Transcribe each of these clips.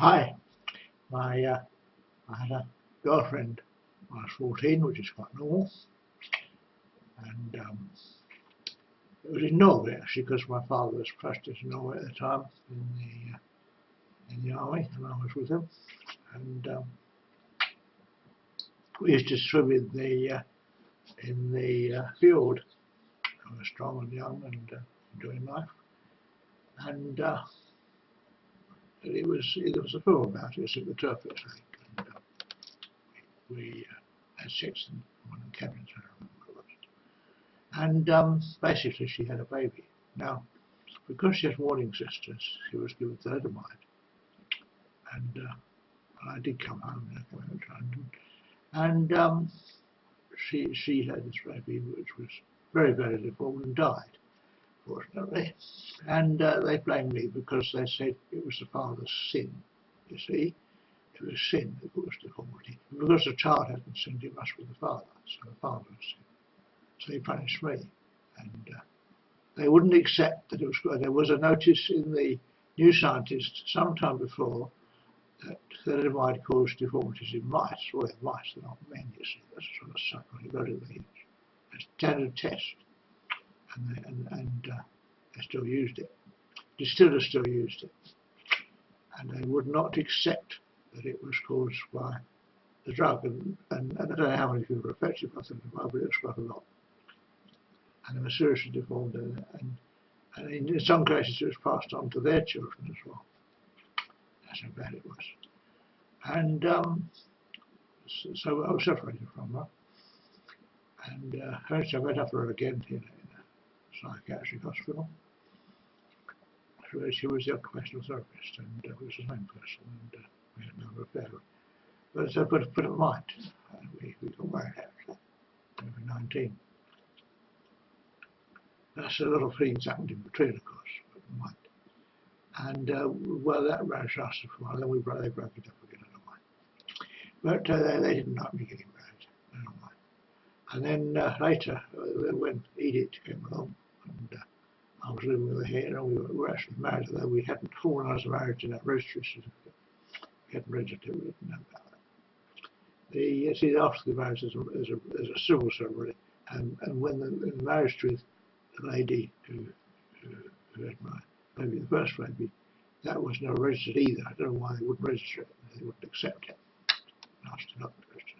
Hi, I had a girlfriend when I was 14, which is quite normal, and it was in Norway actually, because my father was posted to Norway at the time in the army, and I was with him, and we used to swim in the fjord. I was strong and young and enjoying life, and it was a film about it. It was in the Turkish Lake, and we had sex in one of the cabins, I remember it was. And basically she had a baby. Now, because she has warning sisters, she was given thalidomide. And I did come home, and I came home to London. And she had this baby, which was very, very deformed and died, fortunately. And they blamed me because they said it was the father's sin, you see. It was sin that caused deformity. And because the child hadn't sinned, it must be the father. So the father had sinned. So they punished me. And they wouldn't accept that it was good. There was a notice in the New Scientist sometime before that thalidomide caused deformities in mice. Well, in mice, they're not men, you see. That's sort of psychological. A standard test. And they still used it. Distillers still used it. And they would not accept that it was caused by the drug. And I don't know how many people were affected by thalidomide, but it was quite a lot. And they were seriously deformed. And in some cases it was passed on to their children as well. That's how bad it was. And so I was separated from her. And eventually I met up with her again in a psychiatric hospital. She was the occupational therapist, and it was the same person, and we had another affair. But it might. We got married actually. We were 19. That's a lot of things happened in between, of course, but it might. And well, that marriage lasted for a while. Then they broke it up again. I don't mind. But they didn't like me getting married. I don't mind. And then later, when Edith came along, and I was living with her here, and we were actually married, although we hadn't formalised the marriage in that registry certificate. We hadn't registered it, we didn't know about that. See, after the marriage, there's a civil ceremony, and when the marriage to the lady who had my baby, the first baby, that was never registered either. I don't know why they wouldn't register it. They wouldn't accept it. Asked it up the question,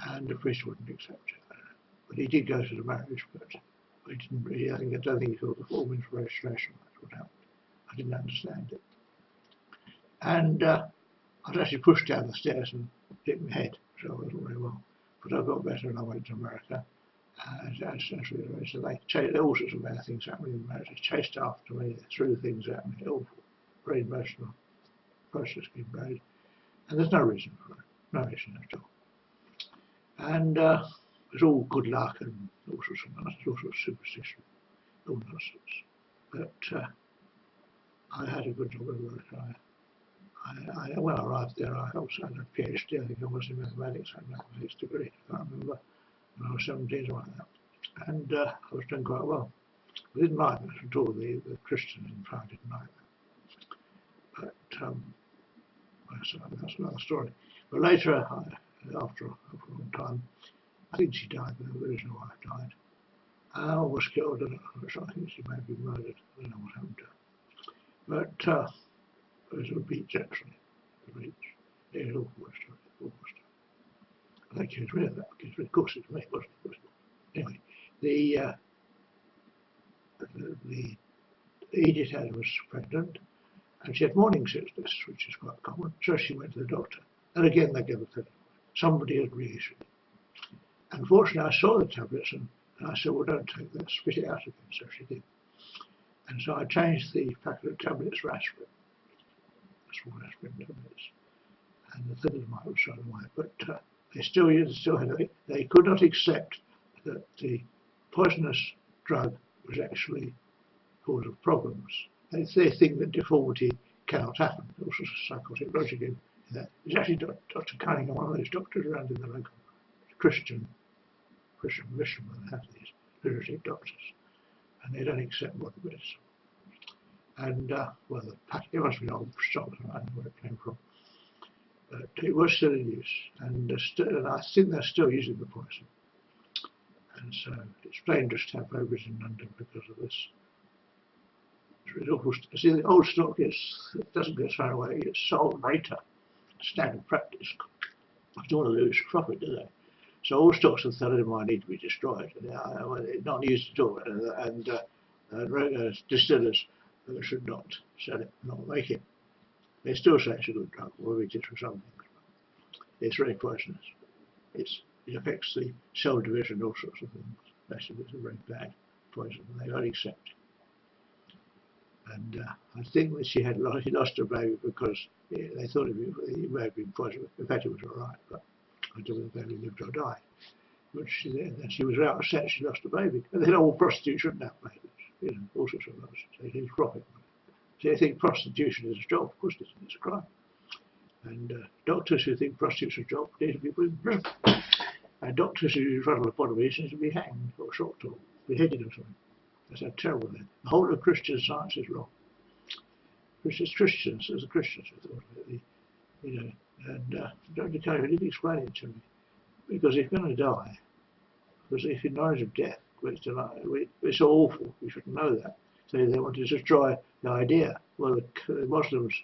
and the priest wouldn't accept it. But he did go to the marriage, but he didn't really. I don't think he filled the form in for registration. That's what happened. I didn't understand it, and I was actually pushed down the stairs and hit my head, so I wasn't very well. But I got better and I went to America. So they chased all sorts of bad things happening in marriage. They chased after me, they threw things at me, awful, very emotional process getting married. And there's no reason for it, no reason at all. And it's all good luck and all sorts of nonsense, all sorts of superstition, all nonsense. But I had a good job at work. When I arrived there, I also had a PhD. I think I was in mathematics. I had a mathematics degree. I can't remember. When I was 17 or like that. And I was doing quite well. I didn't like that at all. The Christians in France didn't like that. But that's another story. But later, after a long time, I think she died. The original wife died. I was killed. I think she may have been murdered. I don't know what happened to her. But it was a beach actually. The beach. It was awful story. Awful story. That gets rid of that. Of course, it's me, wasn't it? Anyway, the Edith was pregnant, and she had morning sickness, which is quite common. So she went to the doctor, and again they gave her thalidomide. Somebody had reissued it. Unfortunately, I saw the tablets, and I said, "Well, don't take that. Spit it out again." So she did, and so I changed the packet of tablets for aspirin, small aspirin tablets, and the thalidomide was thrown away. But they still had it. They could not accept that the poisonous drug was actually cause of problems. They think that deformity cannot happen. All sorts of psychotic logic in that. It's actually Dr. Cunningham, one of those doctors around in the local Christian mission, where they have these lunatic doctors, and they don't accept what it is. And well, it must be old stock, I don't know where it came from, but it was still in use, and I think they're still using the poison. And so it's dangerous to have babies in London because of this. It's awful. See, the old stock it doesn't get thrown away; it gets sold later. Standard practice. They don't want to lose profit, do they? So all stocks of thalidomide need to be destroyed. It's not used at all, and distillers should not sell it, not make it. They still say it's a good drug, or it is for some things. It's very poisonous. It affects the cell division, all sorts of things. Basically, it's a very bad poison, and they don't accept it. And I think that she lost her baby because they thought it may have been poisoned. In fact, it was all right, but I don't know if the baby lived or died. But she was out upset she lost a baby. And then all prostitutes shouldn't have babies. All sorts of nonsense. They think profit. So they think prostitution is a job. Of course it isn't. It's a crime. And doctors who think prostitution is a job need to be put in prison. And doctors who run lobotomies need to be hanged or shot or beheaded or something. That's how terrible they are. The whole of Christian science is wrong. Christians, as the Christians who thought of it, and Dr. Kelly didn't explain it to me. Because if you're going to die, because if your knowledge of death, it's awful, you shouldn't know that. So they want to destroy the idea. Well, the Muslims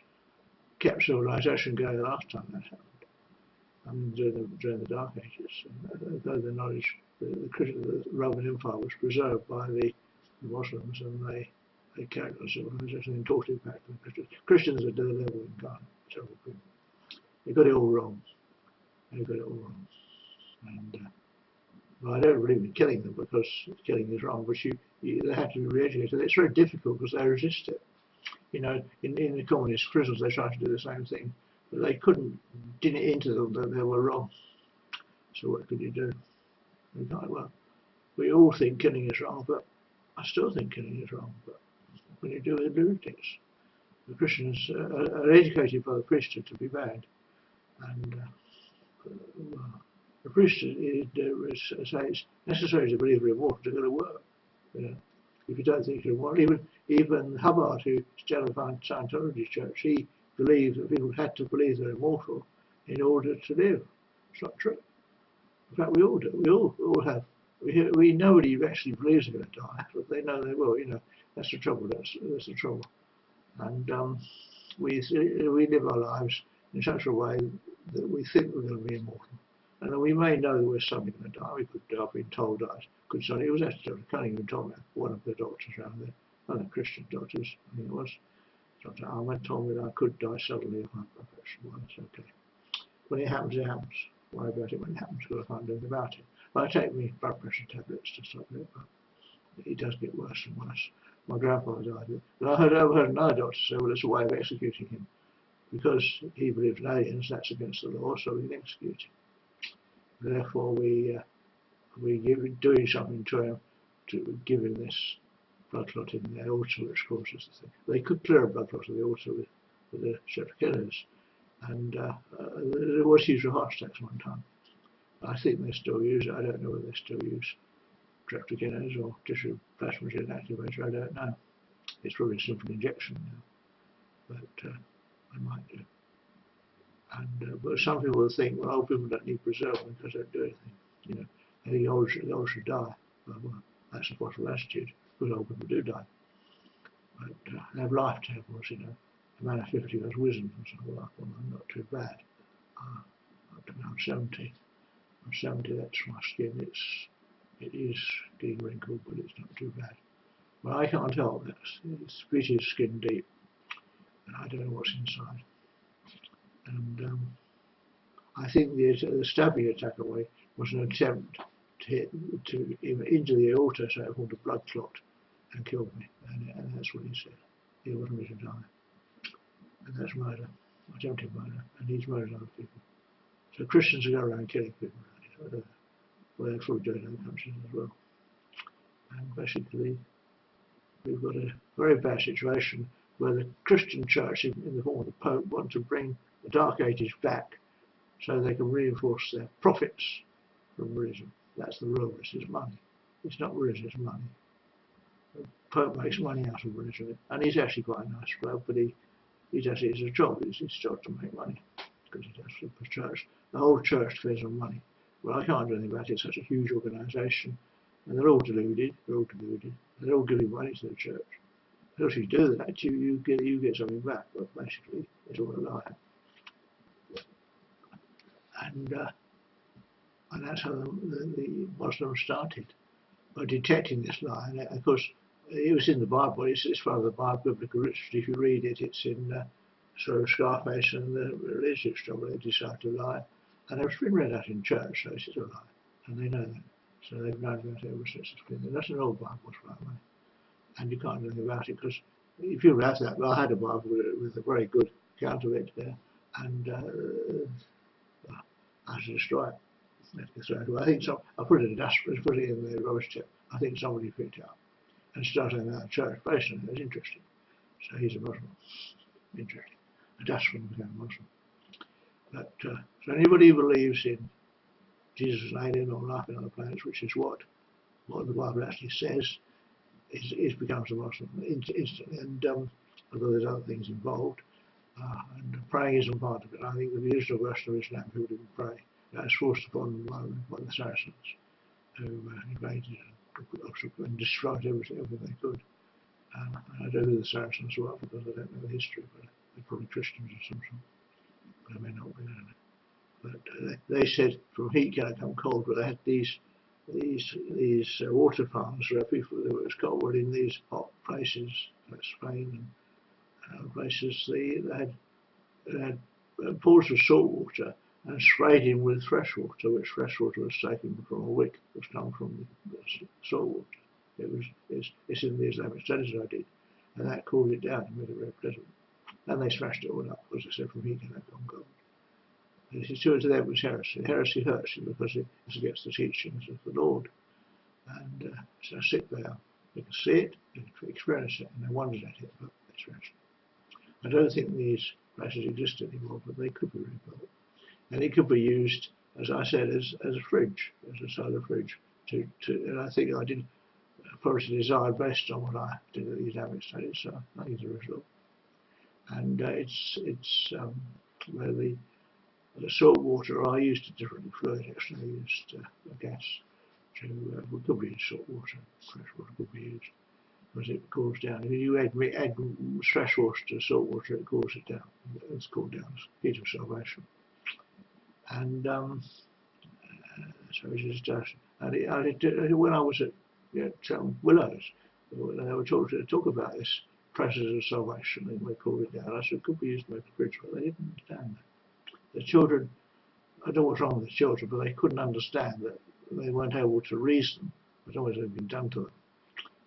kept civilization going the last time that happened, during the Dark Ages. And though the knowledge, the Roman Empire was preserved by the Muslims, and they carried on civilization and taught it back to the Christians. Christians are the level in God, terrible people. They got it all wrong. They got it all wrong. And well, I don't believe in killing them because killing is wrong, but they have to be re-educated. It's very difficult because they resist it. In the communist prisons they tried to do the same thing, but they couldn't get it into them that they were wrong. So what could you do? Well, we all think killing is wrong, but I still think killing is wrong. But when you do the lunatics, the Christians are educated by the priesthood to be bad, and the priesthood say it's necessary to believe you're immortal to go to work. If you don't think you're immortal, even Hubbard, who started the Scientology church, he believed that people had to believe they're immortal in order to live. It's not true. In fact, we all do. We all have. Nobody actually believes they're going to die, but they know they will. That's the trouble. That's the trouble. And we live our lives in such a way that we think we're going to be immortal. And we may know that we're suddenly going to die. We could have been told that. It was actually Dr. Cunningham told me, one of the doctors around there, one of the Christian doctors, I think it was. Dr. Ahmed told me that I could die suddenly if my blood pressure was okay. When it happens, it happens. Worry about it when it happens because I can't do anything about it. But I take my blood pressure tablets to stop it, but it does get worse and worse. My grandfather died of it. But I heard another doctor say, well, it's a way of executing him. Because he believed in aliens, that's against the law, so we can execute him. Therefore, we doing something to him to give him this blood clot in the aorta, which causes the thing. They could clear a blood clot of the aorta with the septic killers, and there was used for heart attacks one time. I think they still use it. I don't know whether they still use streptokinase or tissue plasminogen activator. I don't know. It's probably a simple injection now, but I might do. And but some people will think, well, old people don't need preserving because they don't do anything. I think old should die. Well, that's a possible attitude, because old people do die. But they have life tables, A man of 50 has wisdom, and so well, I'm not too bad. I don't know, I'm 70. I'm 70, that's my skin. It is getting wrinkled, but it's not too bad. But I can't help that. It's pretty skin deep, and I don't know what's inside. And I think the stabbing attack away was an attempt to into the aorta, so it formed a blood clot and killed me. And that's what he said. He wanted me to die. And that's murder, attempted murder, and he's murdered other people. So Christians are going around killing people. Well, they're probably doing in other countries as well. And basically, we've got a very bad situation where the Christian church, in the form of the Pope, want to bring the Dark Ages back so they can reinforce their profits from religion. That's the rule. This is money. It's not religion, it's money. Pope makes money out of religion, and he's actually quite a nice bloke, but he does it as a job. It's his job to make money because he does it for the church. The whole church depends on money. Well, I can't do anything about it. It's such a huge organisation, and they're all deluded. They're all giving money to the church. So if you do that, you get something back. But basically, it's all a lie. And that's how the Muslims started, by detecting this lie. And of course, it was in the Bible. It's part of the Bible, biblical literature. If you read it, it's in sort of Scarface and the religious trouble. They decide to lie, and it's been read out in church, so it's a lie, and they know that. So they've known about it ever since it's been there. That's an old Bible, by the way, and you can't do anything about it because if you have that, well, I had a Bible with a very good account of it there, and I had to destroy it. I think I put it in a dustbin, put it in the rubbish tip. I think somebody picked it up and started in that church. Basically, it was interesting. So he's a Muslim. Interesting. A dustbin became a Muslim. But so anybody who believes in Jesus and alien or life in other planets, which is what the Bible actually says, is becomes a Muslim instantly. And although there's other things involved, and praying isn't part of it. I think the original version of Islam, people didn't pray. That was forced upon them by the Saracens, who invaded and destroyed everything they could. I don't know who the Saracens were because I don't know the history, but they're probably Christians of some sort. But they may not be, I don't know. But they said from heat can come cold, but they had these water farms where people who was cold were in these hot places, like Spain and places. They had pools of salt water and sprayed in with fresh water, which fresh water was taken from a wick that's come from the salt water. It's in the Islamic studies I did, and that cooled it down and made it very pleasant. And they smashed it all up, as I said, from heat and gold. And to them it was heresy. Heresy hurts you because it's against the teachings of the Lord. And so sit there, they can see it, they can experience it, and they wondered at it, but it's heresy. I don't think these places exist anymore, but they could be rebuilt. And it could be used, as I said, as a fridge, as a solar fridge. And I think I did probably design based on what I did at the Islamic studies, so I think it's a result. And it's where the salt water are used a different fluid, actually. They used gas it could be salt water, fresh water could be used, because it cools down. If you add fresh water to salt water, it cools it down. It's cooled down, it's heat of salvation. And so it just does. And when I was at Willows, they were talk about this process of salvation, and they called it down. I said it could be used to make a bridge, but they didn't understand that. The children, I don't know what's wrong with the children, but they couldn't understand that they weren't able to reason. It's always been done to them.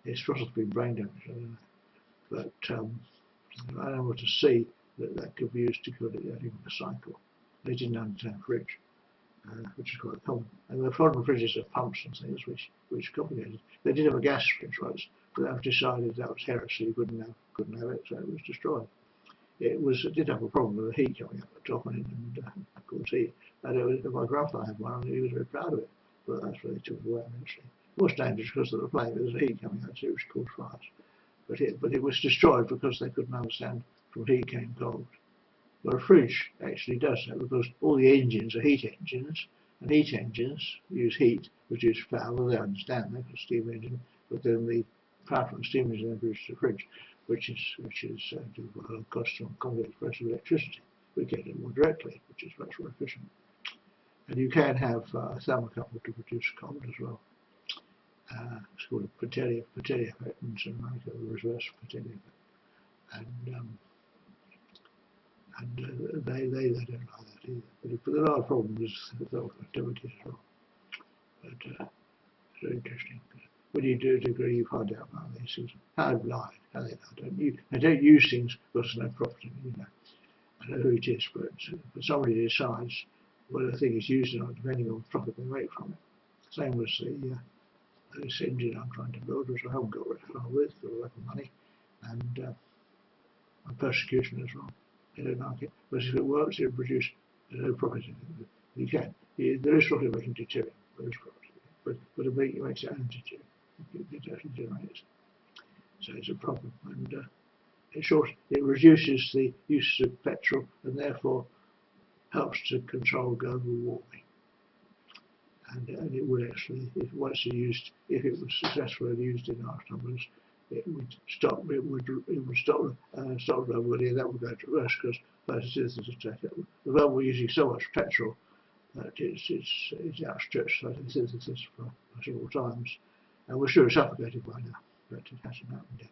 It's supposed to be brain damage, I don't know. But I don't want to see that could be used to cure even a cycle. They didn't understand fridge, which is quite common. And the modern fridges have pumps and things, which complicated. They did have a gas fridge once, but that was decided that was heresy. You couldn't have it, so it was destroyed. It did have a problem with the heat coming up the top and of course heat. And my grandfather had one, and he was very proud of it. But that's why they took it away eventually. It was dangerous because of the flame. There was heat coming out, so it was caused fires. But it was destroyed because they couldn't understand from heat came cold. But a fridge actually does that because all the engines are heat engines, and heat engines use heat, produce power. Well, they understand that, because steam engine, but then the power from the steam engine then produces a fridge, which is due by a cost on convex price of electricity. We get it more directly, which is much more efficient. And you can have a thermocouple to produce cold as well. It's called a Petelli effect, and so like a reverse Petelli effect. And they don't like that either. But there are problems with activity as well. But it's very interesting. When you do a degree, you find out about these things. How they lie, how they lie. They don't use things because there's no profit in it, you know. I don't know who it is, but somebody decides whether the thing is used or not, depending on the profit they make from it. Same with this engine I'm trying to build, which I haven't got very far with, got a lot of money, and persecution as well. They don't like it. But if it works, it'll produce no profit in it. You can. There is profit making deuterium. There is profit. But it makes it own deuterium. It actually generates. So it's a problem, and it reduces the use of petrol and therefore helps to control global warming. And it would actually, if once used, if it was successfully used in large numbers, it would stop. It would stop global warming. That would go to reverse because first citizens take it. The world we're using so much petrol that it's outstretched photosynthesis for several times, and we're sure it's suffocated by now, but it hasn't happened yet.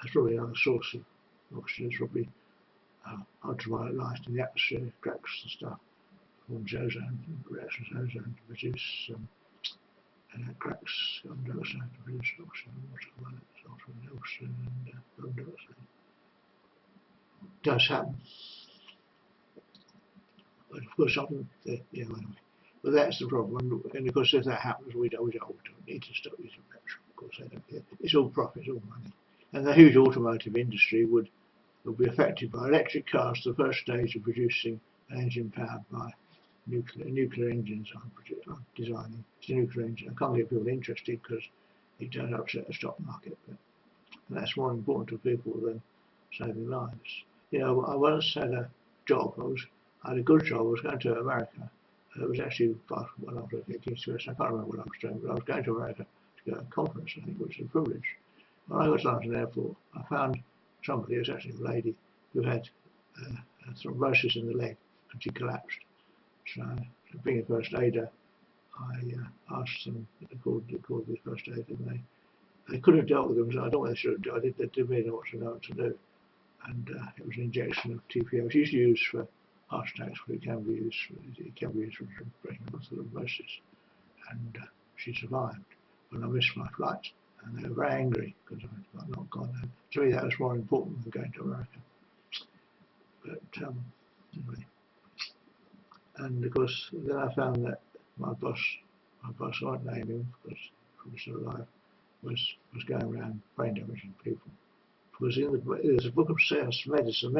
That's probably another source of oxygen. It's probably ultraviolet light in the atmosphere cracks and stuff, forms ozone, reactions ozone to produce cracks carbon dioxide to produce oxygen, ultraviolet, ultraviolet oxygen, and carbon dioxide. It does happen, but of course, anyway. But that's the problem, and of course, if that happens, we don't need to stop using petrol. Of course, they don't care. It's all profit, it's all money, and the huge automotive industry will be affected by electric cars. The first stage of producing an engine powered by nuclear engines. I'm designing. It's a nuclear engine. I can't get people interested because it does upset the stock market, but that's more important to people than saving lives. You know, I once had a job. I had a good job. I was going to America. It was actually part of when I was at King's West. I can't remember what I was doing, but I was going to America to go to a conference, I think, which was a privilege. When I got to London Airport, I found somebody, it was actually a lady, who had thrombosis in the leg, and she collapsed. So, being a first aider, I asked them, they called the first aid, and they could have dealt with them. So I don't know what they should have done. They didn't really know what to do. And it was an injection of TPO. It's usually used for heart attacks, but it can be used for breaking thrombosis. And she survived. But I missed my flight, and they were very angry because I'd not gone home. To me, that was more important than going to America. But anyway. And of course, then I found that my boss, I won't name him because he's still alive, was going around brain damaging people. Because there's a book of science, medicine,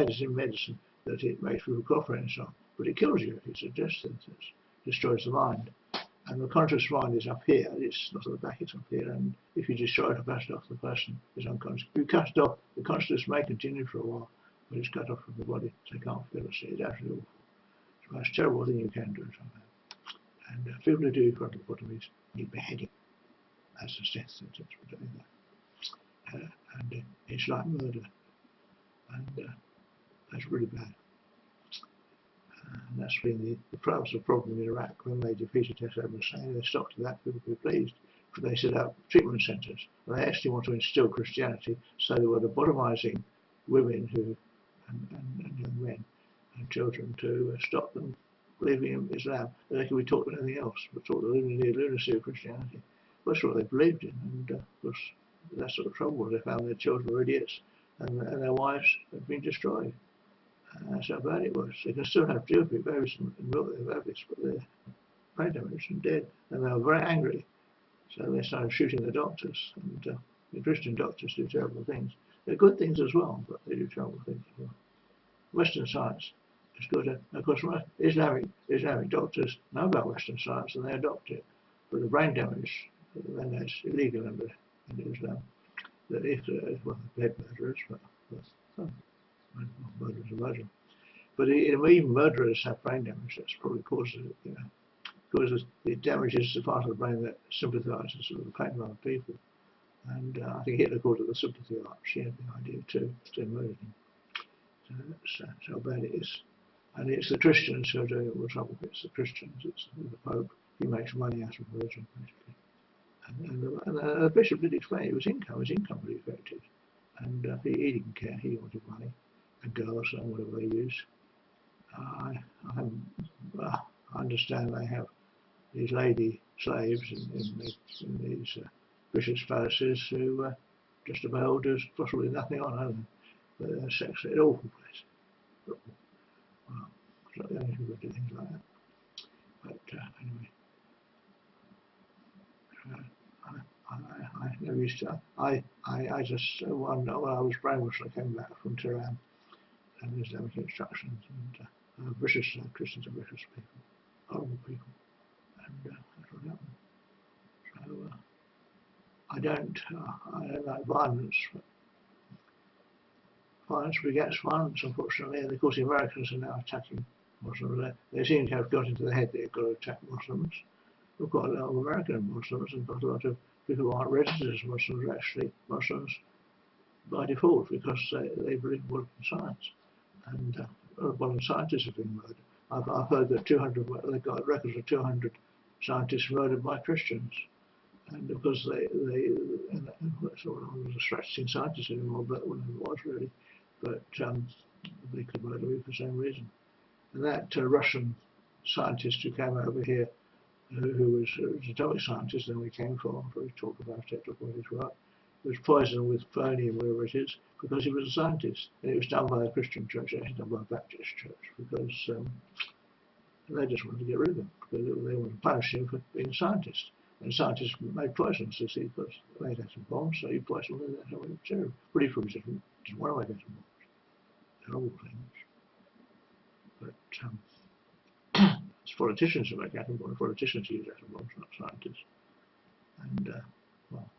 that it makes people cough and so on, but it kills you. It's a death sentence, destroys the mind. And the conscious mind is up here, it's not at the back, it's up here. And if you destroy it or cut it off, the person is unconscious. If you cut it off, the consciousness may continue for a while, but it's cut off from the body, so you can't feel it. It's absolutely awful. It's the most terrible thing you can do somehow. And people who do phlebotomies need beheading. That's a death sentence for doing that. And it's like murder, and that's really bad. And that's been the problem in Iraq when they defeated Saddam Hussein. They stopped at that. People were pleased. They set up treatment centres. They actually want to instill Christianity, so they were lobotomizing women and young men and children to stop them believing in Islam. They could be taught anything else, but taught the lunacy of Christianity. That's what they believed in, and of course that's sort of trouble. They found their children were idiots, and their wives had been destroyed. That's how bad it was. They can still have babies and milk their babies, but they're brain damaged and dead, and they were very angry. So they started shooting the doctors, and the Christian doctors do terrible things. They're good things as well, but they do terrible things as well. Western science is good. Of course, Islamic doctors know about Western science and they adopt it, but the brain damage, then that's illegal under Islam. That if they're murderers, but murderers are murderers. But even murderers have brain damage. That's probably causes it, you know, because it damages the part of the brain that sympathises with the pain of other people. And I think Hitler called it the sympathy arch. He had the idea too, to murder him. So that's how bad it is. And it's the Christians who are doing all the trouble. It's the Christians. It's the Pope. He makes money out of religion, basically. And the bishop did explain his income was affected. And he didn't care. He wanted money and girls and whatever they use. I understand they have these lady slaves in these bishops' palaces who just about there's possibly nothing on them. But they're sex, an awful place. Well, it's not the only people who do things like that. But anyway, I never used to. I just one when I was brainwashed, I came back from Tehran and Islamic instructions, and Christians are vicious people, horrible people, and that's what happened. So I don't like violence. Violence begets violence, unfortunately, and of course the Americans are now attacking Muslims. They seem to have got into the head that they've got to attack Muslims. We've got a lot of American Muslims and got a lot of people who aren't registered as Muslims are actually Muslims by default because they believe in modern science. And modern scientists have been murdered. I've heard that they've got records of 200 scientists murdered by Christians. And because that's all I was a practicing scientist anymore, but when I was really, but they could murder me for the same reason. And that Russian scientist who came over here, who was an atomic scientist, and we came from, we talk about it, talk about his work, was poisoned with polonium, whatever it is, because he was a scientist. And it was done by a Christian church, actually done by a Baptist church, because they just wanted to get rid of him, because they wanted to punish him for being a scientist. And scientists made poisons, you see, because they had some bombs, so you poison them, that's how it was terrible. But he probably didn't want to make atom bombs. Terrible things. But it's politicians who make atom bombs. Politicians use atom bombs, not scientists. And, well,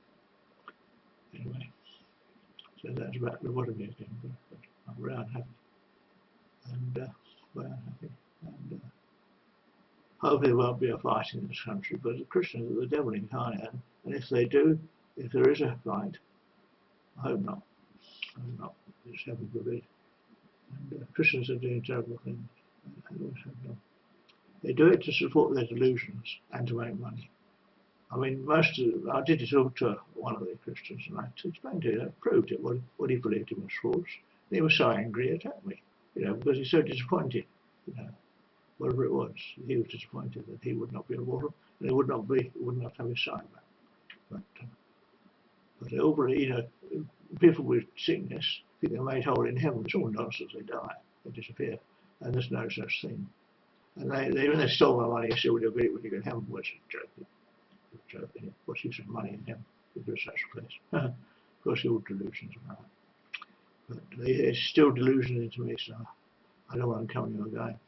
anyway. So that's about the water again, but I'm very unhappy. And very unhappy. And hopefully there won't be a fight in this country, but the Christians are the devil incarnate. And if they do, if there is a fight, I hope not. I hope not. It's heaven forbid. And Christians are doing terrible things. They do it to support their delusions and to make money. I mean, I did talk to one of the Christians, and I explained to him, I proved it, what he believed in was false. And he was so angry, he attacked me, because he's so disappointed, whatever it was. He was disappointed that he would not be immortal, and he would not have his sight back. But overall, people with sickness think they're made whole in heaven. It's all nonsense. They die, they disappear, and there's no such thing. And when they stole my money, I said, "Would you agree when you go to heaven?" Which is joking. What's use of money in heaven? If there's such a place. Of course, all delusions are right. But there's still delusion into me, so I don't want them coming or going.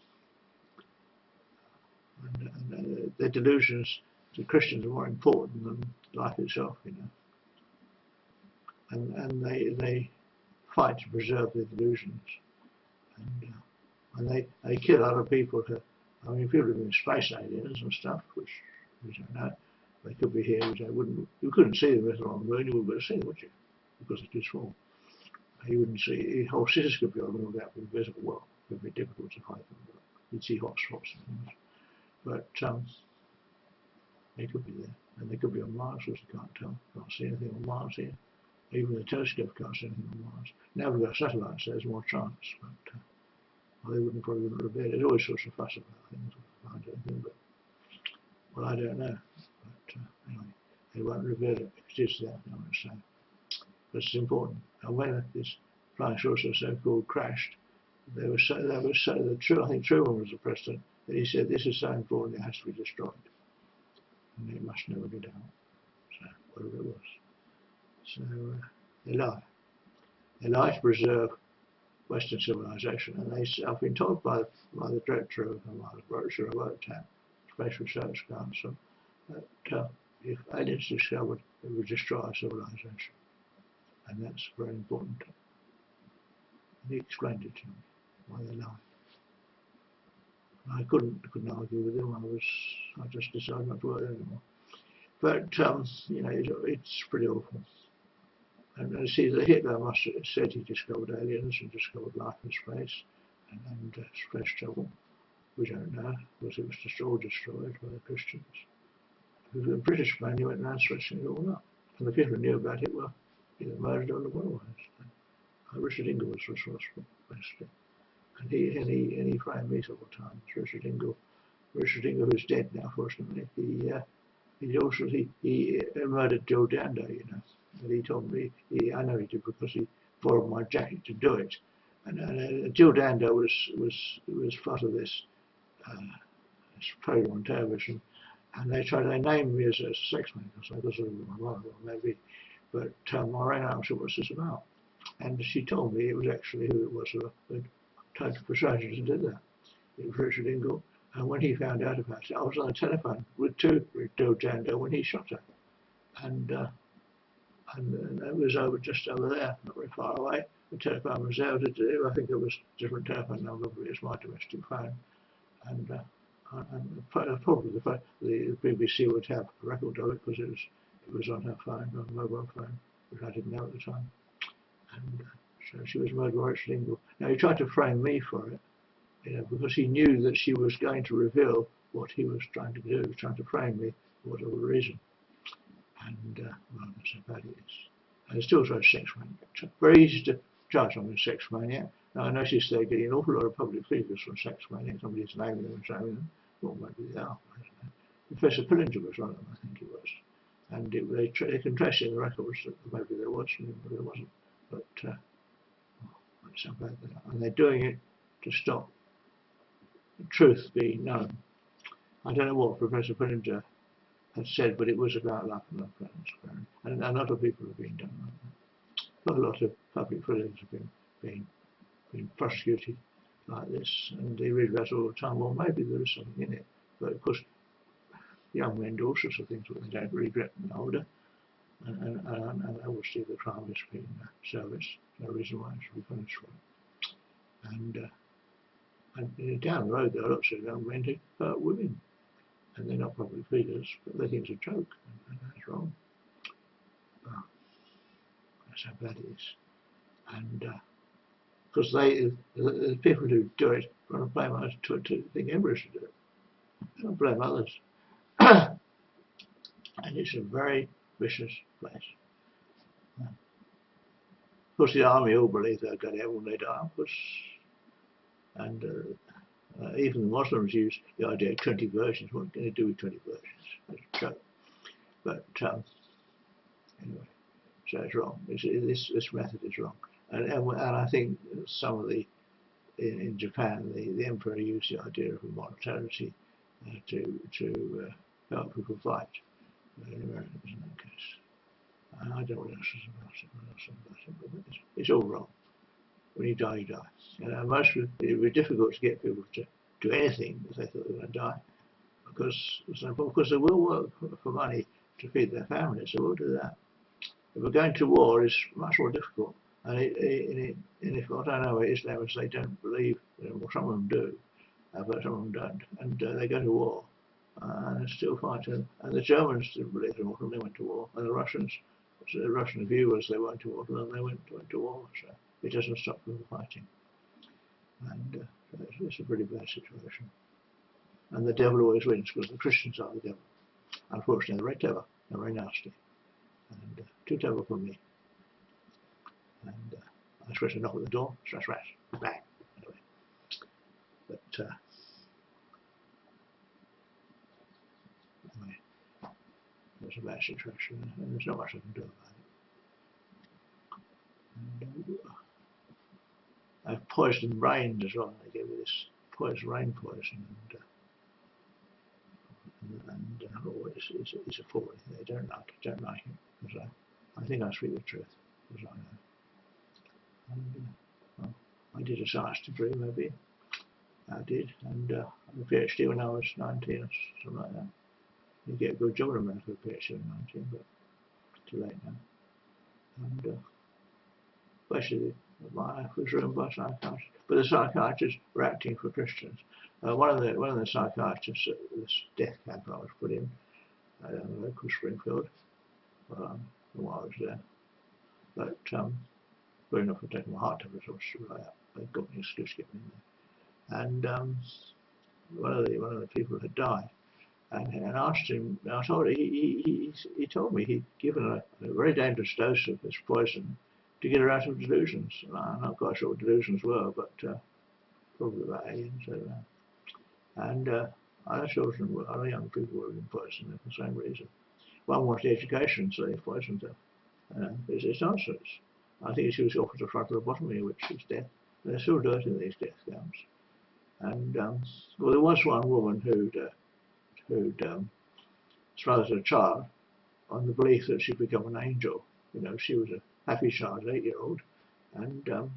And their delusions to Christians are more important than life itself, And they fight to preserve their delusions, and they kill other people. I mean, people have been space aliens and stuff, which we don't know. They could be here, which you couldn't see them if they're on the moon. You wouldn't be able to see them, would you? Because it's too small. You wouldn't see. Whole cities could be on the moon without being visible. Well, it would be difficult to hide them. But you'd see hot spots and things. But they could be there, and they could be on Mars, which you can't tell. Can't see anything on Mars here. Even the telescope can't see anything on Mars. Now we've got satellites, so there's more chance. But well, they probably wouldn't reveal it. There's always sorts of fuss about things. But well, I don't know. But anyway, they won't reveal it if it is there. I understand. But it's important. And when this flying saucer so-called crashed, I think Truman was the president, and he said this is so important it has to be destroyed, and it must never get out. So whatever it was. So they lie. They lie to preserve Western civilization, and I've been told by the director of the brochure I worked at, Space Research Council, that if aliens discovered, it would destroy our civilization, and that's very important. And he explained it to me why they lie. I couldn't argue with him. I just decided not to work there anymore. But it's pretty awful. And I see that Hitler must have said he discovered aliens and discovered life in space and space travel. We don't know, because it was all destroyed by the Christians. The British man, he went around stretching it all up. And the people who knew about it were murdered on the world. Richard Ingle was responsible, basically. And he framed me several times. Richard Ingle, who's dead now, fortunately. He murdered Joe Dando, And he told me, I know he did because he borrowed my jacket to do it. And Joe Dando was part of this program on television, and they named me as a sex man, because I was my mother, maybe. But I rang out and said, "What's this about?" And she told me it was actually who it was who tried to persuade her to do that. It was Richard Ingle. And when he found out about it, I was on the telephone with Joe Dando when he shot her. And and it was just over there, not very far away. The telephone was there to do. I think it was a different telephone number, but it was my domestic phone. And probably the BBC would have a record of it because it was on her phone, on a mobile phone, which I didn't know at the time. And so she was murdered by Richard Ingle. Now he tried to frame me for it, because he knew that she was going to reveal what he was trying to do. He was trying to frame me for whatever reason. And well, that's how bad it is. And it's still a sex maniac. Very easy to judge on a sex maniac. Now I notice they're getting an awful lot of public figures from sex maniacs. Somebody's naming them and showing them. Well, maybe they are. I don't know. Professor Pillinger was one of them, I think he was. And they can trace in the records that maybe there was, maybe there wasn't. But that's how bad they are. And they're doing it to stop the truth being known. I don't know what Professor Pillinger had said, but it was about life and love plans. And a lot of people have been done like that. A lot of public figures have been prosecuted like this, and they read about it all the time. Well, maybe there is something in it, but of course, young men do all sorts of things that they don't regret when they're older, and obviously the crime has been serviced. No reason why it should be punished for it. And down the road there are lots of young men who hurt women, and they're not public figures, but they think it's a joke, and that's wrong. Well, that's how bad it is. And because the people who do it want to blame others to think everybody should do it. They don't blame others. And it's a very vicious place. Of course, the army all believe they're going to have when they die, of course. And even the Muslims use the idea of 20 virgins. What are they going to do with 20 virgins? That's a joke. But anyway, so it's wrong. This method is wrong. And I think some of in Japan, the emperor used the idea of immortality to help people fight. The Americans in that case. I don't know what else is about it, but it's all wrong. When you die, you die. And most it would be difficult to get people to do anything if they thought they were going to die, because they will work for money to feed their families. They will do that. If we're going to war, it's much more difficult. And if I don't know where Islamists, they don't believe, well, some of them do, but some of them don't, and they go to war and still fight. And the Germans didn't believe in war when they went to war, and the Russian view was they went to war, and they went to war. So it doesn't stop them fighting, and it's a pretty bad situation. And the devil always wins because the Christians are the devil. Unfortunately, they're very clever, they're very nasty, and too clever for me. And I supposed to knock at the door, smash, bang. Anyway, but anyway, it's a bad situation, and there's not much I can do about it. And I've poisoned rains as well. They gave me this rain poison, and it's a falling. They don't like it because I think I speak the truth, as I know. And, well, I did a science degree, maybe. I did, and a PhD when I was 19 or something like that. You get a good job in America with a PhD when 19, but too late now. And basically, my life was ruined by psychiatrists. But the psychiatrists were acting for Christians. One of the psychiatrists at this death camp I was put in, local Springfield, while I was there. But good enough for taking my heart temperature, like that. They got me an excuse to get me in there. And one of the people had died, and asked him. I told him, he told me he'd given a very dangerous dose of this poison to get her out of delusions. And I'm not quite sure what delusions were, but probably about aliens. And other children, other young people were being poisoned for the same reason. One wanted education, so they poisoned her. It's nonsense. I think she was offered a frontal lobotomy, which is death. They're still doing these death camps. And well, there was one woman who'd smothered a child on the belief that she'd become an angel. She was a happy child, 8-year-old, and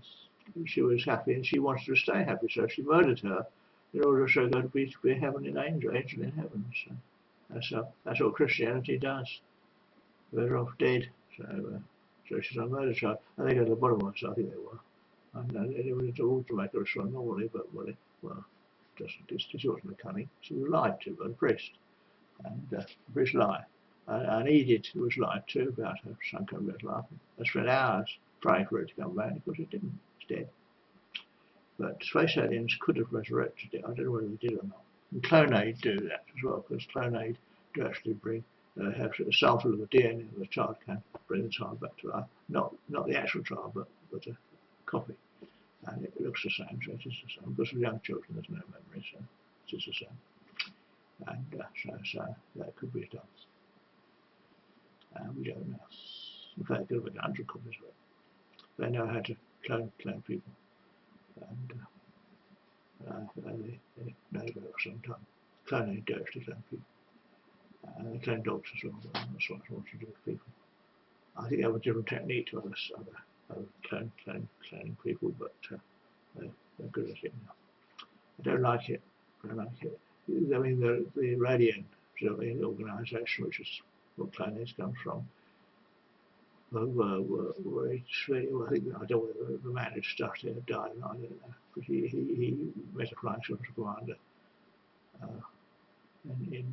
she was happy, and she wanted to stay happy, so she murdered her in order to show her to be a heavenly angel in heaven. So that's what Christianity does. Better off dead So she's on murder charge. I think at the bottom ones, I think they were. And it was all to make her sure normally, but well, she wasn't cunning. She was lied to by the priest, and the priest lied. And Edith was lied to about her son coming back to life. I spent hours praying for it to come back. Of course, it didn't. It's dead. But space aliens could have resurrected it. I don't know whether they did or not. And clonade do that as well, because clonade do actually bring have a sample of the DNA of the child can bring the child back to life. Not the actual child, but a copy. And it looks the same, so it is the same. Because with young children, there's no memory, so it is the same. And so that could be done. We don't know. In fact, there could have been 100 copies of it. They know how to clone people. And they know about it for some time. Cloning do actually clone people. They clone dogs as well, but that's what I want to do with people. I think they have a different technique to other cloning people, but they're good at it now. I don't like it. I mean, the Radian organisation, which is what clonage comes from, were extremely, well, I think, I don't know whether the man who started it died, I don't know, but he met a flying squadron commander in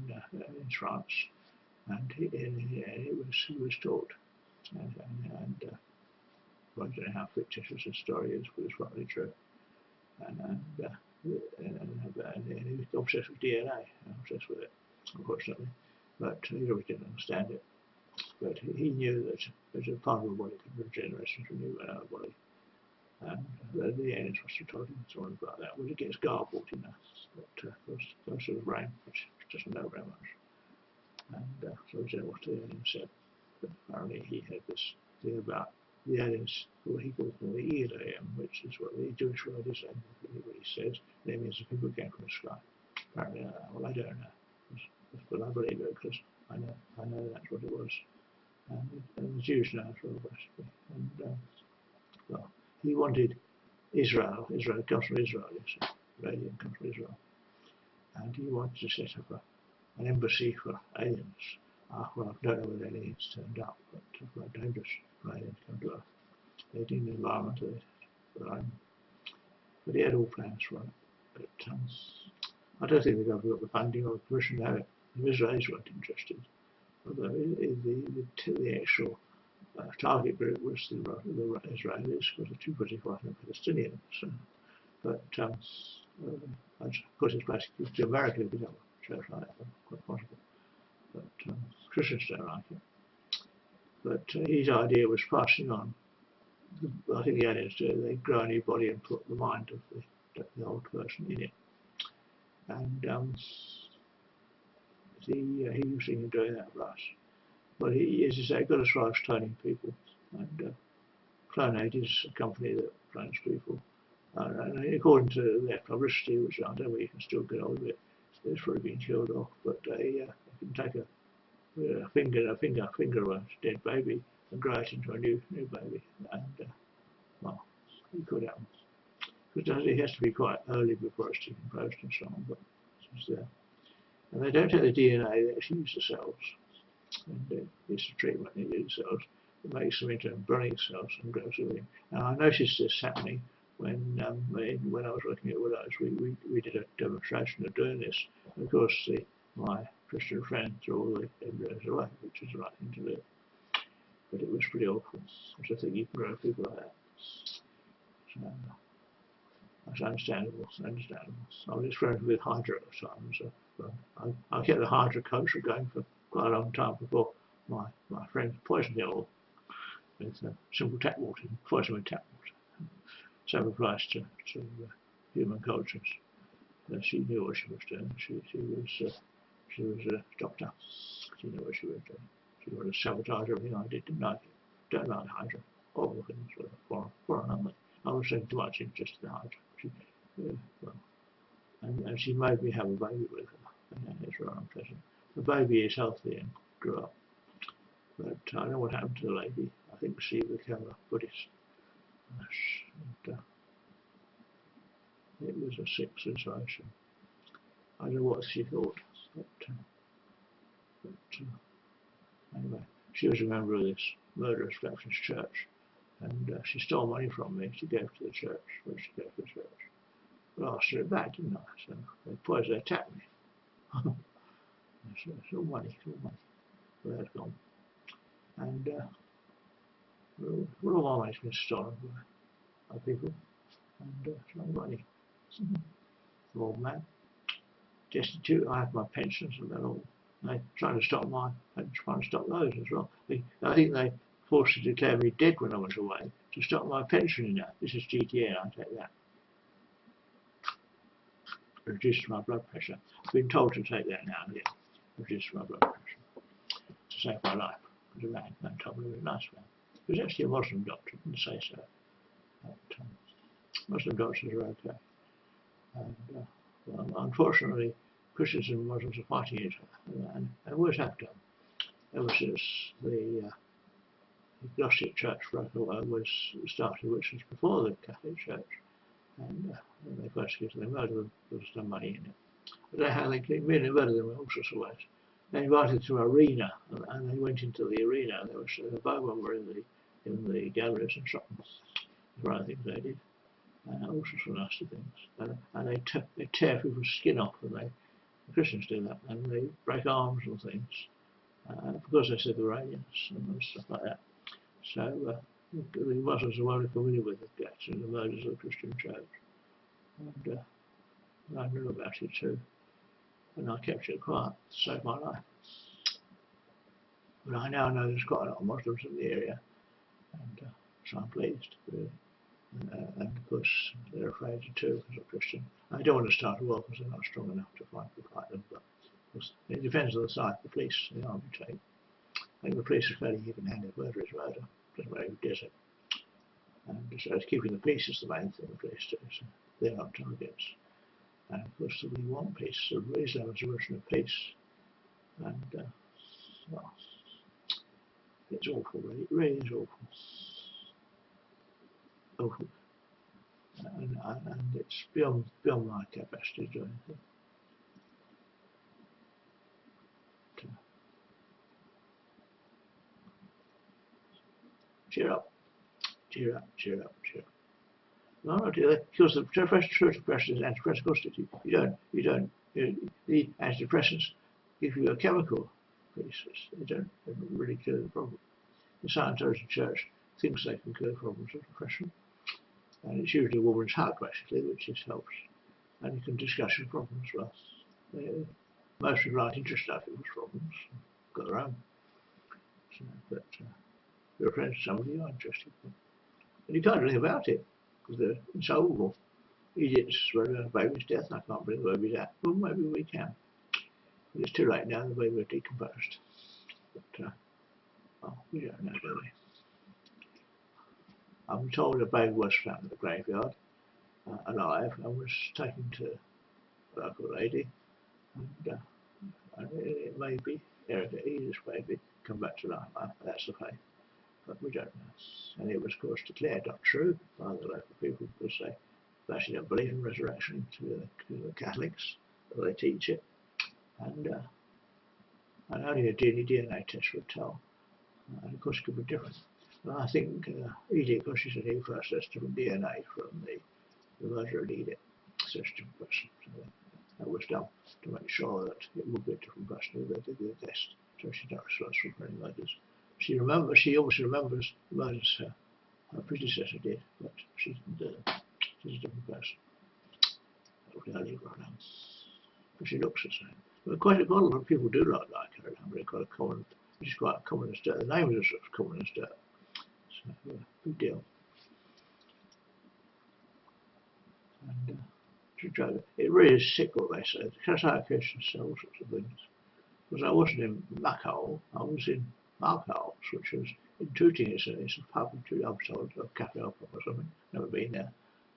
France, and he was taught, and I don't know how fictitious the story is, but it's probably true, and he was obsessed with DNA, obsessed with it, unfortunately, but he always didn't understand it. But he knew that as a part of the body could regenerate into a new body. And the aliens must have told him something about that. Well, it gets garbled, you know. But those sort of brain, which doesn't know very much. And so he said what the aliens said. But apparently he had this thing about the aliens, what he calls them the Elam, which is what the Jewish word is, and what he says. That means the people came from the sky. Apparently, well, I don't know. But I believe it because I know that's what it was. And the Jews know as well, basically. And well, he wanted Israel. Israel comes from Israel, yes. Radiant comes from Israel. And he wanted to set up an embassy for aliens. Well, I don't know whether aliens turned up, but it's quite dangerous for aliens to come to Earth. They didn't the environment but he had all plans for it. But I don't think the government got the funding or the permission to have it. The Israelis weren't interested. Although the actual target group was the Israelis, because the two British fighting the Palestinians. But of course, it's basically to America to become a church like that, quite possible. But Christians don't like it. But his idea was passing on. I think the aliens do. They grow a new body and put the mind of the old person in it. And he was thinking of doing that for us. But he, as you say, got as far as cloning people. And Clonate is a company that clones people. And according to their publicity, which I don't know whether you can still get hold of it, it's probably been killed off. But they can take a finger of a dead baby and grow it into a new baby. And well, it could happen. Because it has to be quite early before it's decomposed and so on. But it's there. And they don't take the DNA; they actually use the cells. And it's a treatment in the cells. It makes them into embryonic cells and grows everything. Now I noticed this happening when I was working at Willows. We did a demonstration of doing this. Of course, my Christian friend threw all the embryos away, which is the right thing to do. But it was pretty awful. Because I think you can grow people like that. So that's understandable. I was experimenting with Hydra at the time, so well, I kept the Hydra culture going for quite a long time before my friends poisoned it all with simple tap water, poison with tap water. Same applies to human cultures. She knew what she was doing. She was a doctor. She knew what she was doing. She wanted to sabotage everything I did. Didn't like it. Don't like Hydra. Horrible things for an I was showing too much interest in Hydra. Well, and she made me have a baby with her. And it's rather unpleasant. The baby is healthy and grew up. But I don't know what happened to the lady. I think she became a Buddhist. And, it was a sick situation. I don't know what she thought. But anyway, she was a member of this murderous Baptist church, and she stole money from me to give to the church. Well, she gave to the church. Well, I asked her back, didn't I? So they attacked me. It's all money, where that's gone. And all my money's been stolen by people, and it's not money. Old man, destitute. I have my pensions and that all. They're trying to stop those as well. I think they forced to declare me dead when I was away to stop my pension in that. This is GTA, I take that. Reduce my blood pressure. I've been told to take that now, yeah. Reduce my blood pressure. To save my life. Because a man told me he was a nice man. He was actually a Muslim doctor, didn't say so. But, Muslim doctors are okay. And, well, unfortunately, Christians and Muslims are fighting each other, and always have done. Ever since the Gnostic Church was started, which was before the Catholic Church, and they persecuted them, murdered them, there was no money in it. But they had really murdered them in all sorts of ways. They invited to an arena, and they went into the arena. There was the bowmen were in the galleries and shot them. The right things they did. All sorts of nasty things, and they tear people's skin off, and the Christians do that, and they break arms and things, because they said they were aliens and stuff like that. So the Muslims are well familiar with the murders of the Christian church, and I knew about it too, and I kept it quiet to save my life. But I now know there's quite a lot of Muslims in the area, and so I'm pleased, really. And of course they're afraid too as a Christian. I don't want to start a war because they're not strong enough to fight them, but it depends on the side the police, the army take. I think the police are fairly even-handed. Murder is murder, doesn't matter who does it. And so it's keeping the peace is the main thing the police do, so they're not targets. And of course we want peace, so Islam is a religion of peace. And well, it's awful, really. It really is awful. Awful. And it's beyond my capacity to do anything. Cheer up, cheer up, cheer up, cheer up. No, not do that, because the antidepressant is anti-Pentecostal. The antidepressants give you a chemical piece. They don't really cure the problem. The Scientology Church thinks they can cure problems of depression, and it's usually a woman's heart basically, which helps. And you can discuss your problems well. Most people aren't interested in people's problems, got their own. So, but you're a friend to somebody you are interested in. And you can't do anything about it, because they're insolvable. Idiots swearing on a baby's death, I can't bring the baby out. Well, maybe we can. But it's too late now, the baby will decomposed. But, well, we don't know, do we? I'm told a baby was found in the graveyard, alive, and was taken to a local lady. And it may be Erica E's baby come back to life. That's the faith, but we don't know. And it was, of course, declared not true by the local people because they actually don't believe in resurrection to the Catholics, but they teach it. And only a DNA test would tell. And of course, it could be different. And I think Edith, because she's an E first, that's different DNA from the murderer of Edith. So it's a different person. So that was done to make sure that it would be a different person who did the test. So she's not responsible for any murders. She obviously remembers the murders her predecessor did, but she's a different person. I'll leave her alone. But she looks the same. But quite a lot of people do like her. Really quite a common, which is quite common as dirt. The name is as common as dirt. So big deal. And it really is sick what they say. Psychiatrists say all sorts of things. Because I wasn't in Muckhole, I was in Markholes, which was in Tooting. It's a pub in Tooting, I'm told, a cafe or something. Never been there.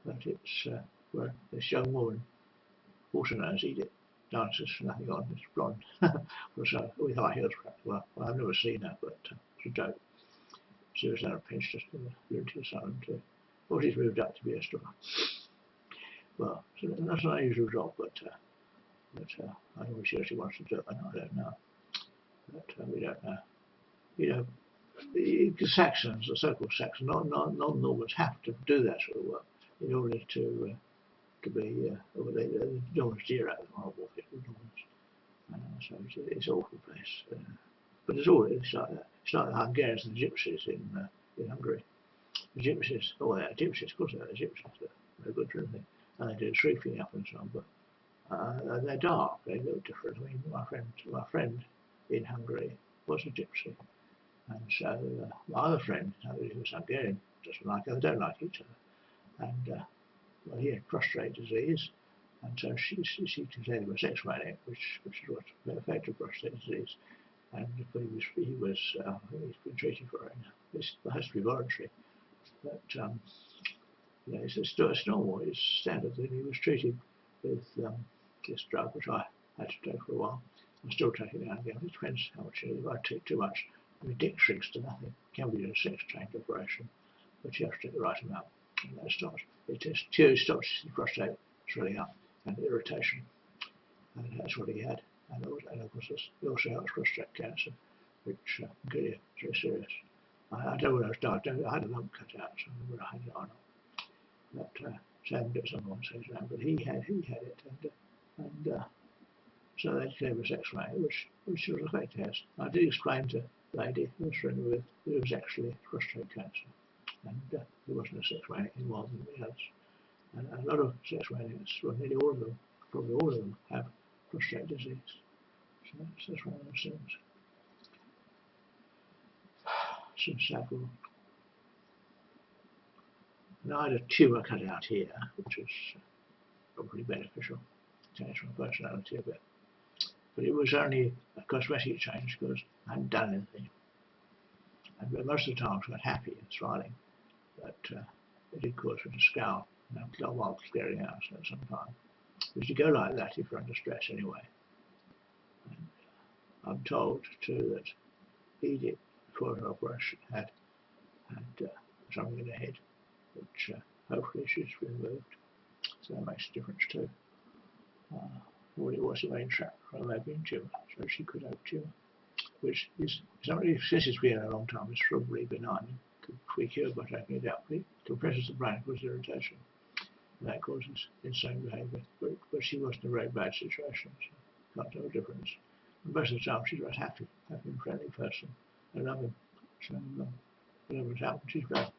But it's where this young woman, also known as Edith, dances for nothing on, it's blonde. With high heels, perhaps. Well, I've never seen her, but it's a joke. She was down at Pinchester in the lunatic asylum too. Well, she's moved up to be a stripper. Well, so that's an unusual job, but I don't know if she actually wants to do it or not, I don't know. But we don't know. You know, the Saxons, the so-called Saxons, non-Normans have to do that sort of work in order to be, the Normans jeer at them, horrible people, Normans. So it's an awful place. But it's like that. It's like the Hungarians and the Gypsies in Hungary. The Gypsies, oh yeah, Gypsies, of course they're the Gypsies, they're no good for anything. And they do sweeping up and so on, but they're dark, they look different. I mean, my friend in Hungary was a Gypsy. And so my other friend, who was Hungarian, doesn't like her, they don't like each other. And well, he had prostate disease, and so she considered him a sex maniac, which is what the effect of prostate disease. And he's been treated for it. It has to be voluntary, but it's normal. It's standard that he was treated with this drug, which I had to take for a while. I'm still taking it now again. It depends how much it is. If I take too much, I mean, dick shrinks to nothing. It can be a sex-change operation, but you have to take the right amount. And that stops. It stops the prostate swelling up and irritation. And that's what he had. And of course, it also helps prostate cancer, which can get you very serious. I don't know when I was diagnosed. I had a lump cut out, so I don't know whether I had it or not. But Sam did someone says that, but he had it, and so they gave us X-ray, which was a test. I did explain to the lady who was friendly with it was actually prostate cancer, and there wasn't a sex maniac involved in the others. And a lot of sex maniacs, well, nearly all of them, probably all of them, have prostate disease. So that's one of those things. Some sad world. And I had a tumour cut out here, which was probably beneficial. Changed my personality a bit. But it was only a cosmetic change because I hadn't done anything. And most of the time I was quite happy and smiling, but it did cause me to scowl while staring out at some time. Because you go like that if you're under stress anyway. And I'm told too that Edith, before her operation, had something in her head, which hopefully she's removed. So that makes a difference too. What it was a main trap for a mapping tumour, so she could have a tumour, which is something, since it's been a long time, it's probably benign. It could be cured by taking it out. It compresses the brain, causes irritation, and that causes insane behaviour. But she was in a very bad situation, so can't tell the difference. And most of the time she's a happy and friendly person. I love him. So whatever's happened, she's great.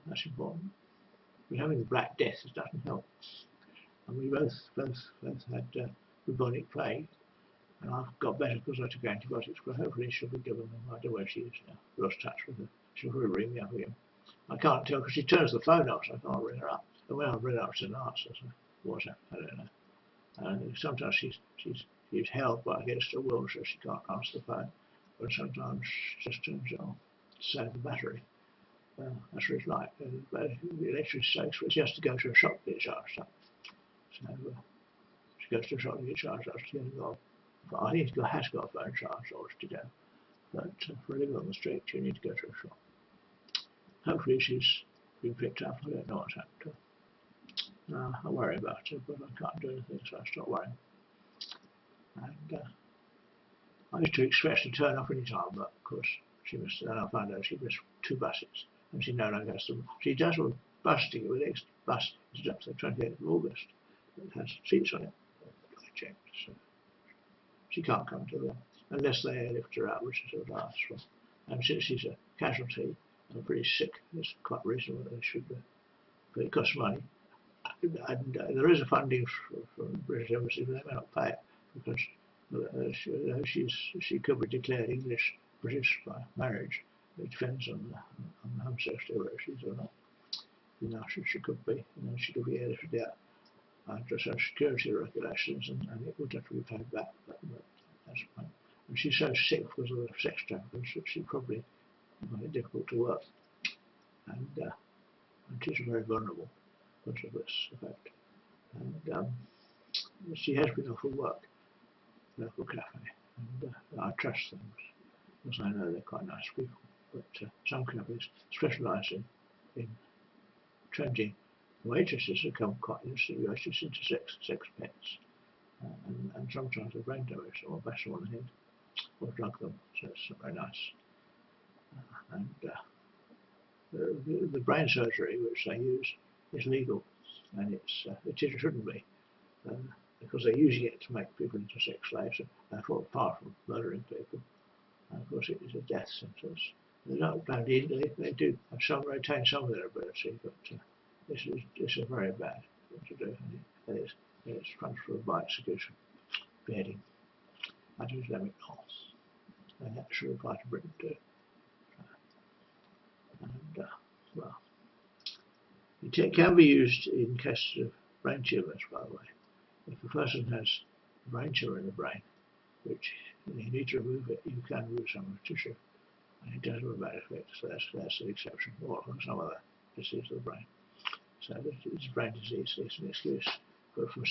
That's important. But having the Black Death doesn't help. And we both had bubonic plague, and I've got better because I took antibiotics, but hopefully she'll be given them. I don't know where she is now. Lost touch with her. She'll probably ring me up again. I can't tell because she turns the phone off, so I can't ring her up. And when I ring her up, she's an answer. So what's that? I don't know. And sometimes she's held by against her will, so she can't answer the phone. But sometimes she just turns it on to save the battery. That's what it's like. The electric takes, she has to go to a shop to get charged up. So she goes to a shop to get charged up. She hasn't got, I think she has got a phone charge or to go. But for living on the street, you need to go to a shop. Hopefully she's been picked up. I don't know what's happened to her. I worry about her, but I can't do anything, so I stop worrying. And I used to expect to turn up any time, but of course she missed. And I found out she missed 2 buses, and she no longer has to. She does all bus ticket. The next bus is up to the 28th of August. It has seats on it. I checked, so she can't come to them unless they lift her out, which is what I asked for. And since she's a casualty and pretty sick, it's quite reasonable that they should be. But it costs money. And there is a funding from the British Embassy, but they may not pay it because she could be declared English British by marriage. It depends on the homosexual issues or not. You know, she could be. You know, she could be edited out under social security regulations, and it would have to be paid back. But that's fine. And she's so sick because of the sex trafficking, she probably find it difficult to work, and she's very vulnerable because of this effect. And she has been offered work at a local cafe, and I trust them because I know they're quite nice people. But some cafes specialise in changing waitresses who come quite innocent waitresses into sex pets, and sometimes they're brain damaged or bash them on the head or drug them, so it's not very nice. And the brain surgery which they use is legal, and it shouldn't be, because they're using it to make people into sex slaves, apart from murdering people. And of course, it is a death sentence. They don't they do retain some of their ability, but this is very bad thing to do, and it's transferred by execution, beheading. That is Islamic law, and that should apply to Britain too. And well, it can be used in cases of brain tumours, by the way. If a person has a brain tumour in the brain, which you need to remove it, you can remove some of the tissue, and it does have a bad effect. So that's an exception, or some other disease of the brain. So it's brain disease is an excuse, but for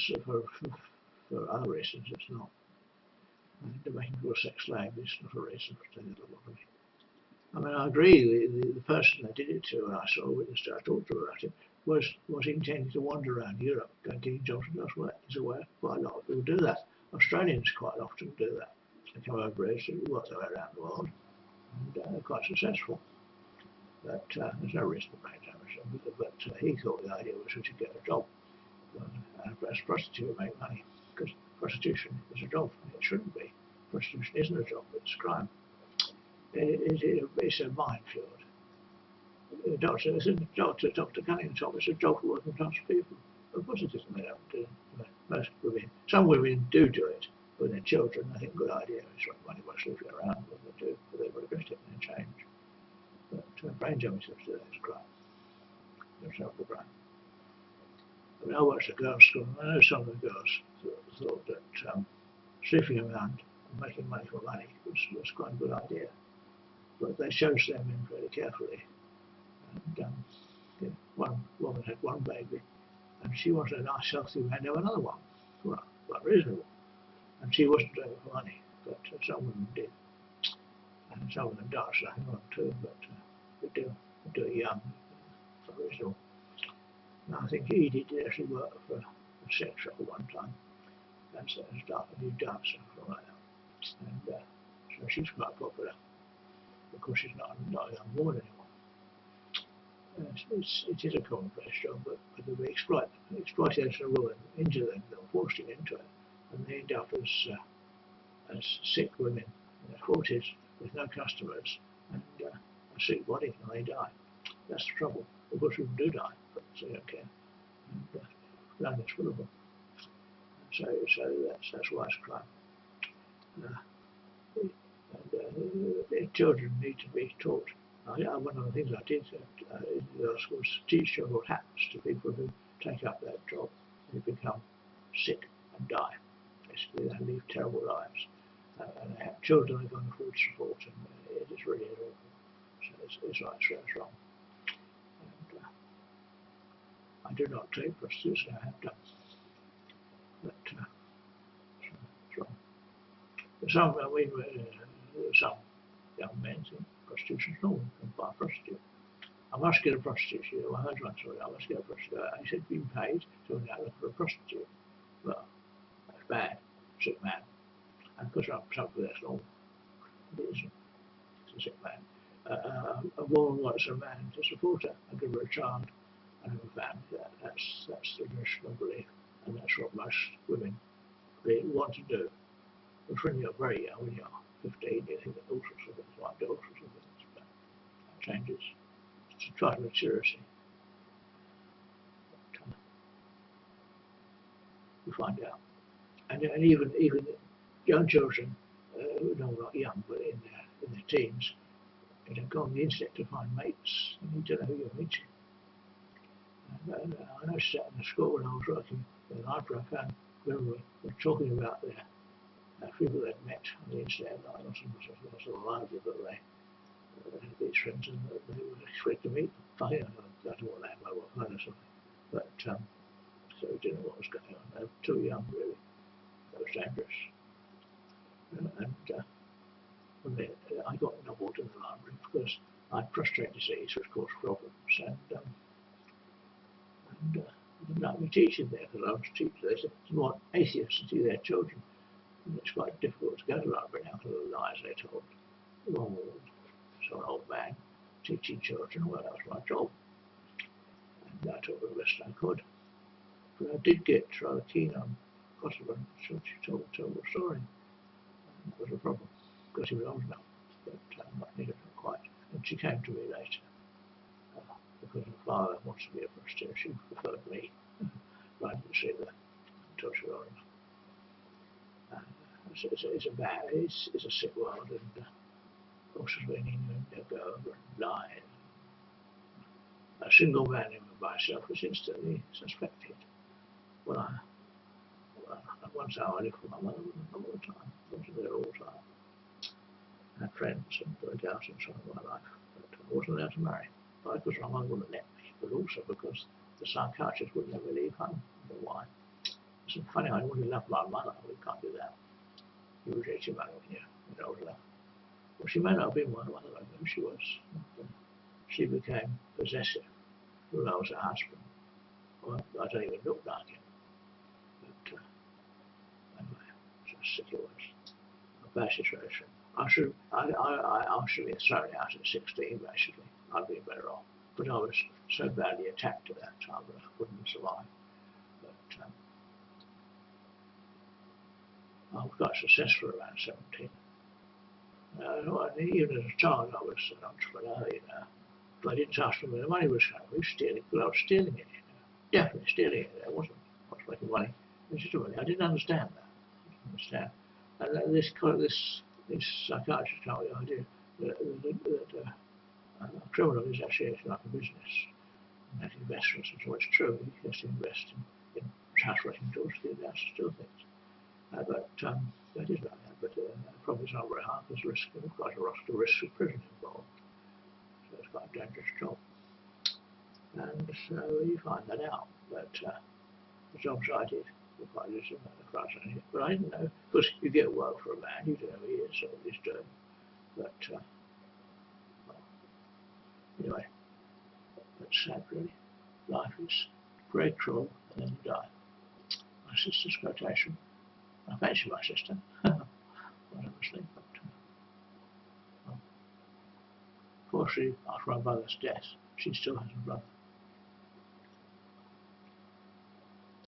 other reasons it's not. And making people a sex slave is not a reason for taking a lot of it. I mean, I agree. The person I did it to, and I saw a witness to, I talked to her about it, was intending to wander around Europe, going getting jobs elsewhere. Is aware quite a lot of people do that. Australians quite often do that. They come over here to work their way around the world, and they're quite successful. But there's no reason to make damage. But he thought the idea was to get a job. As a prostitute to make money, because prostitution is a job, and it shouldn't be. Prostitution isn't a job, it's a crime. It's a minefield. Dr. Cunningham told me it's a job for working class people. Of course it isn't. They don't do it. Most women, some women do it with their children. I think a good idea is to money by sleeping around when they do, but they regret it when they change. But brain jumping to that is a crime. It's a terrible crime. I mean, I watched a girls' school, and I know some of the girls thought that sleeping around and making money for money was quite a good idea. But they chose their men very carefully. And one woman had one baby, and she wanted a nice, healthy man to have another one. Well, quite reasonable. And she wasn't doing it for money, but some women did. And some of them died, so I hang on too, but they do it young, quite reasonable. And I think he did actually work for a sex shop at one time, and so started a new dancer from like that. And so she's quite popular. Of course, she's not a young woman anymore. It is a commonplace job, but they exploit exploitation of women, injure them, they'll force them into it, and they end up as sick women in their 40s with no customers and a sick body, and they die. That's the trouble. Of course, women do die, but they don't care. And London's full of them. So that's why it's a crime. Children need to be taught. One of the things I did in the school was teach children what happens to people who take up that job and become sick and die. Basically, they live terrible lives. And they have children live on the food support, and it is really awful. So it's right, so it's wrong. And I do not take prostitution, I have done. But it's wrong. Some young men think prostitution is normal, and buy a prostitute. I must get a prostitute. My husband said, I must get a prostitute. He said, being paid to go out for a prostitute. Well, that's bad. Sick man. And of course, something that's normal. It isn't. It's a sick man. A woman wants a man to support her and give her a child and have a family. That's the traditional belief, and that's what most women really want to do. But when you're very young, when you're 15, you think that all sorts of things, like all sorts of things, but that changes. To try to maturity. But, you find out. And even young children, no, not young, but in their teens, they go on the internet to find mates, and you don't know who you're meeting. And I noticed that in the school when I was working in the library, I found women were talking about their people they'd met on the internet. I was sort of library, but they had these friends, and they were expected to meet them. I don't know what that was, or something. But so we didn't know what was going on. They were too young, really. That was dangerous. And I got doubled in the library because I had prostate disease, which caused problems. And they didn't like me teaching there because I was a teacher. They said, you want atheists to see their children. And it's quite difficult to go to the library now because of the lies they told. So an old man teaching children. Well, that was my job, and I taught the best I could. But I did get rather keen on Kosovo, so she told the story. And that was a problem, because he was old enough, but I needed her quite. And she came to me later, because her father wants to be a pastor. She preferred me, but I didn't see that until she was old enough. It's a sick world, and horses went in and go over and die. A single man in myself was instantly suspected. Well, once I lived with my mother all the time. I wasn't there all the time. I had friends and the girls and so on in my life, but I wasn't allowed to marry. Not because my mother wouldn't let me, but also because the psychiatrist would never leave home. I don't know why. It's funny, I wouldn't love my mother. We can't do that. You reject your mother when you're old enough. Well, she may not have been one of them, who she was. She became possessive when I was her husband. Well, I don't even look like it. But anyway, so sick it was. A bad situation. I should have been thrown out at 16, basically. I'd been better off. But I was so badly attacked at that time that I couldn't survive. But I was quite successful around 17. Even as a child, I was an entrepreneur, But I didn't ask them where the money was going. We were stealing, but I was stealing it. Definitely stealing it. I wasn't making money. I didn't understand that. And this psychiatrist told me the idea that a criminal is actually like a business. Make investments, and so it's true. He has to invest in house renting doors to get out to steal things. But that is like that. But probably it's not very hard because there's quite a lot of risk of prison involved. So it's quite a dangerous job. And so you find that out. But the jobs I did were quite fascinating. But I didn't know, because you get work for a man, you don't know who he is or what he's doing. But well, anyway, that's sad really. Life is very cruel and then you die. My sister's quotation. I fancy my sister. Honestly, but well, fortunately, after my mother's death, she still has a brother.